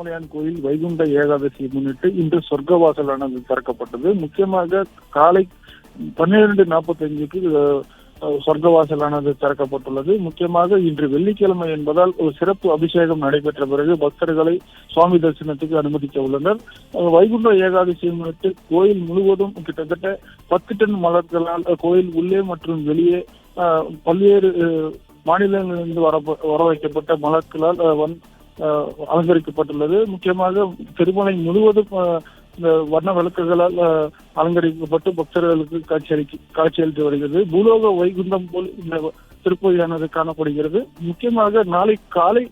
ஏழுமலையான் கோயில் வைகுண்ட ஏகாதசியை முன்னிட்டு இன்று சொர்க்கவாசலானது திறக்கப்பட்டது. முக்கியமாக காலை 12:45க்கு சொர்க்கவாசலானது திறக்கப்பட்டுள்ளது. முக்கியமாக இன்று வெள்ளிக்கிழமை என்பதால் ஒரு சிறப்பு அபிஷேகம் நடைபெற்ற பிறகு பக்தர்களை சுவாமி தரிசனத்துக்கு அனுமதிக்க உள்ளனர். வைகுண்ட ஏகாதசியை முன்னிட்டு கோயில் முழுவதும் கிட்டத்தட்ட 10 டன் மலர்களால் கோயில் உள்ளே மற்றும் வெளியே பல்வேறு மாநிலங்களிலிருந்து வர வைக்கப்பட்ட மலர்களால் அலங்கரிக்கப்பட்டுள்ளது. முக்கியமாக திருமலை முழுவதும் இந்த வண்ண விளக்குகளால் அலங்கரிக்கப்பட்டு பக்தர்களுக்கு காட்சியளித்து வருகிறது. பூலோக வைகுண்டம் போல் இந்த திருப்பதியானது காணப்படுகிறது. முக்கியமாக நாளை காலை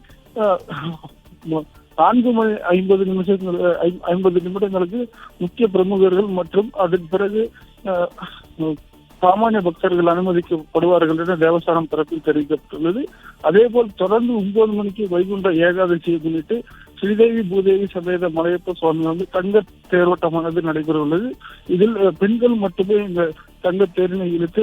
4:50 நிமிடங்களுக்கு முக்கிய பிரமுகர்கள் மற்றும் அதன் பிறகு சாமானிய பக்தர்கள் அனுமதிக்கப்படுவார்கள் என தேவஸ்தானம் தரப்பில் தெரிவிக்கப்பட்டுள்ளது. அதேபோல் தொடர்ந்து 9 மணிக்கு வைகுண்ட ஏகாதசியை முன்னிட்டு ஸ்ரீதேவி பூதேவி சமேத மலையப்ப சுவாமி தங்க தேரோட்டமானது நடைபெற உள்ளது. இதில் பெண்கள் மட்டுமே இந்த தங்க தேரினை இழுத்து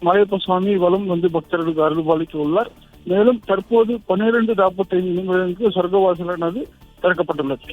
மலையப்ப சுவாமி வலம் பக்தர்களுக்கு அருள்பாலிக்க உள்ளார். மேலும் தற்போது 12:45 நிமிடங்களுக்கு சொர்க்கவாசலானது திறக்கப்பட்டுள்ளது.